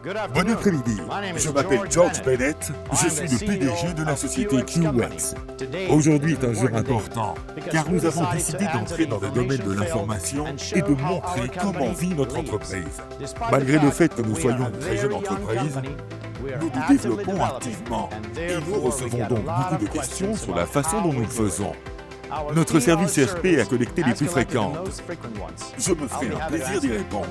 Bon après-midi, je m'appelle George Bennett, je suis le PDG de la société QX. Aujourd'hui est un jour important, car nous avons décidé d'entrer dans le domaine de l'information et de montrer comment vit notre entreprise. Malgré le fait que nous soyons une très jeune entreprise, nous nous développons activement et nous recevons donc beaucoup de questions sur la façon dont nous le faisons. Notre service RP a collecté les plus fréquentes. Je me ferai un plaisir d'y répondre.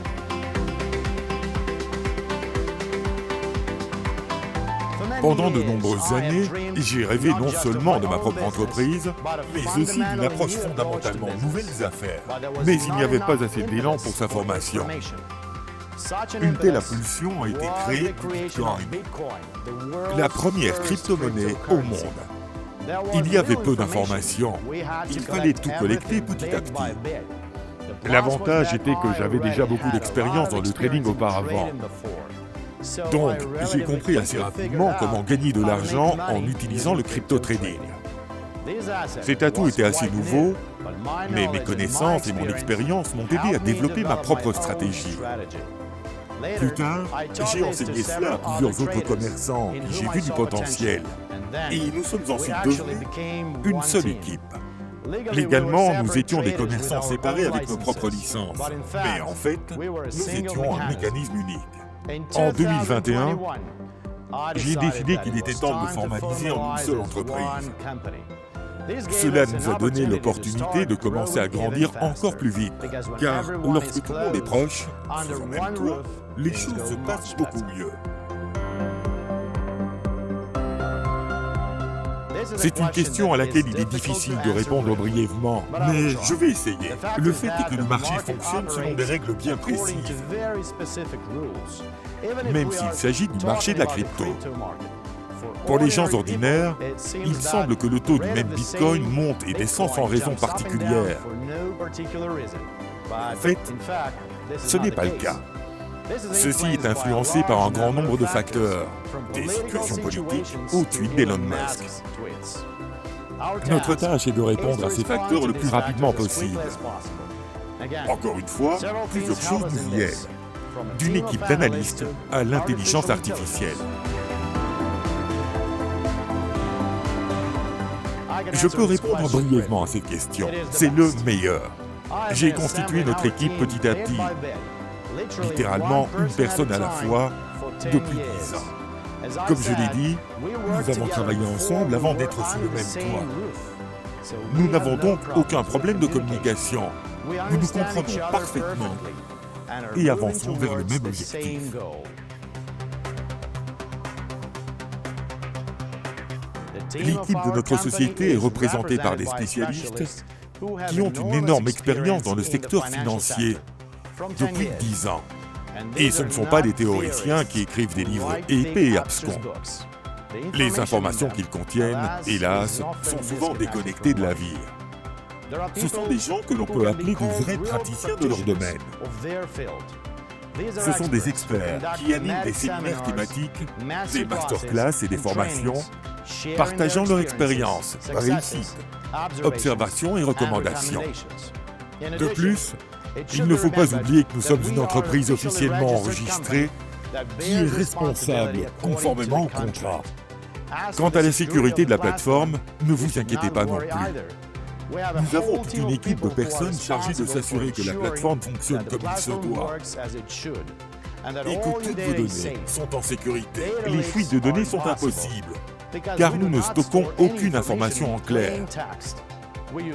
Pendant de nombreuses années, j'ai rêvé non seulement de ma propre entreprise, mais aussi d'une approche fondamentalement nouvelle des affaires. Mais il n'y avait pas assez d'élan pour sa formation. Une telle impulsion a été créée pour Bitcoin, la première crypto-monnaie au monde. Il y avait peu d'informations, il fallait tout collecter petit à petit. L'avantage était que j'avais déjà beaucoup d'expérience dans le trading auparavant. Donc, j'ai compris assez rapidement comment gagner de l'argent en utilisant le crypto-trading. Cet atout était assez nouveau, mais mes connaissances et mon expérience m'ont aidé à développer ma propre stratégie. Plus tard, j'ai enseigné cela à plusieurs autres commerçants qui j'ai vu du potentiel. Et nous sommes ensuite devenus une seule équipe. Légalement, nous étions des commerçants séparés avec nos propres licences. Mais en fait, nous étions un mécanisme unique. En 2021, j'ai décidé qu'il était temps de me formaliser en une seule entreprise. Cela nous a donné l'opportunité de commencer à grandir encore plus vite, car lorsque tout le monde est proche, sous un même toit, les choses se passent beaucoup mieux. C'est une question à laquelle il est difficile de répondre brièvement, mais je vais essayer. Le fait est que le marché fonctionne selon des règles bien précises, même s'il s'agit du marché de la crypto. Pour les gens ordinaires, il semble que le taux du même Bitcoin monte et descend sans raison particulière. En fait, ce n'est pas le cas. Ceci est influencé par un grand nombre de facteurs, des situations politiques aux tweets d'Elon Musk. Notre tâche est de répondre à ces facteurs le plus rapidement possible. Encore une fois, plusieurs choses nous y aident, d'une équipe d'analystes à l'intelligence artificielle. Je peux répondre brièvement à cette question, c'est le meilleur. J'ai constitué notre équipe petit à petit. Littéralement une personne à la fois, depuis 10 ans. Comme je l'ai dit, nous avons travaillé ensemble avant d'être sous le même toit. Nous n'avons donc aucun problème de communication. Nous nous comprenons parfaitement et avançons vers le même objectif. L'équipe de notre société est représentée par des spécialistes qui ont une énorme expérience dans le secteur financier depuis 10 ans. Et ce ne sont pas des théoriciens qui écrivent des livres épais et abscons. Les informations qu'ils contiennent, hélas, sont souvent déconnectées de la vie. Ce sont des gens que l'on peut appeler de vrais praticiens de leur domaine. Ce sont des experts qui animent des séminaires thématiques, des masterclass et des formations, partageant leur expérience, réussite, observations et recommandations. De plus, il ne faut pas oublier que nous sommes une entreprise officiellement enregistrée qui est responsable conformément au contrat. Quant à la sécurité de la plateforme, ne vous inquiétez pas non plus. Nous avons toute une équipe de personnes chargées de s'assurer que la plateforme fonctionne comme il se doit et que toutes vos données sont en sécurité. Les fuites de données sont impossibles, car nous ne stockons aucune information en clair.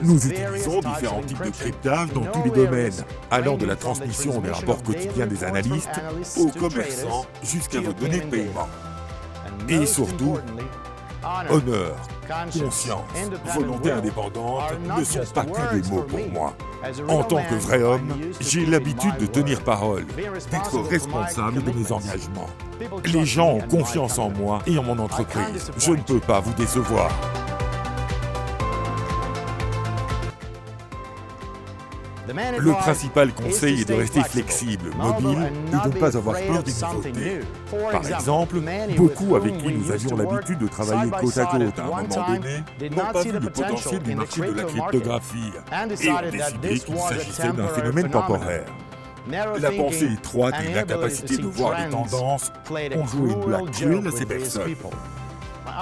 Nous utilisons différents types de cryptage dans tous les domaines, allant de la transmission des rapports quotidiens des analystes aux commerçants jusqu'à vos données de paiement. Et surtout, honneur, conscience, volonté indépendante ne sont pas que des mots pour moi. En tant que vrai homme, j'ai l'habitude de tenir parole, d'être responsable de mes engagements. Les gens ont confiance en moi et en mon entreprise. Je ne peux pas vous décevoir. Le principal conseil est de rester flexible, mobile et de ne pas avoir peur des nouveautés. Par exemple, beaucoup avec qui nous avions l'habitude de travailler côte à côte à un moment donné n'ont pas vu le potentiel du marché de la cryptographie et ont décidé qu'il s'agissait d'un phénomène temporaire. La pensée étroite et l'incapacité de voir les tendances ont joué une blague cruelle à ces personnes.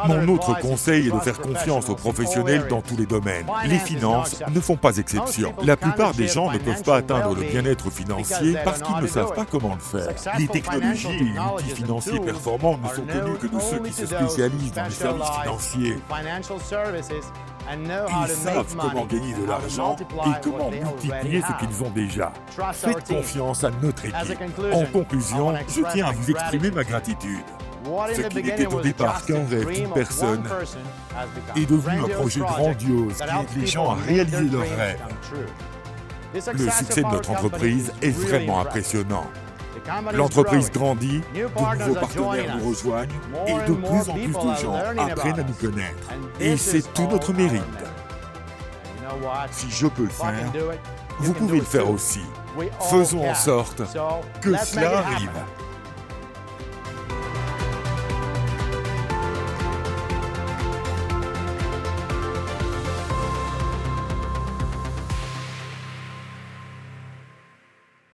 Mon autre conseil est de faire confiance aux professionnels dans tous les domaines. Les finances ne font pas exception. La plupart des gens ne peuvent pas atteindre le bien-être financier parce qu'ils ne savent pas comment le faire. Les technologies et outils financiers performants ne sont connus que de ceux qui se spécialisent dans les services financiers. Ils savent comment gagner de l'argent et comment multiplier ce qu'ils ont déjà. Faites confiance à notre équipe. En conclusion, je tiens à vous exprimer ma gratitude. Ce qui n'était au départ qu'un rêve d'une personne est devenu un projet grandiose qui aide les gens à réaliser leurs rêves. Le succès de notre entreprise est vraiment impressionnant. L'entreprise grandit, de nouveaux partenaires nous rejoignent et de plus en plus de gens apprennent à nous connaître. Et c'est tout notre mérite. Si je peux le faire, vous pouvez le faire aussi. Faisons en sorte que cela arrive.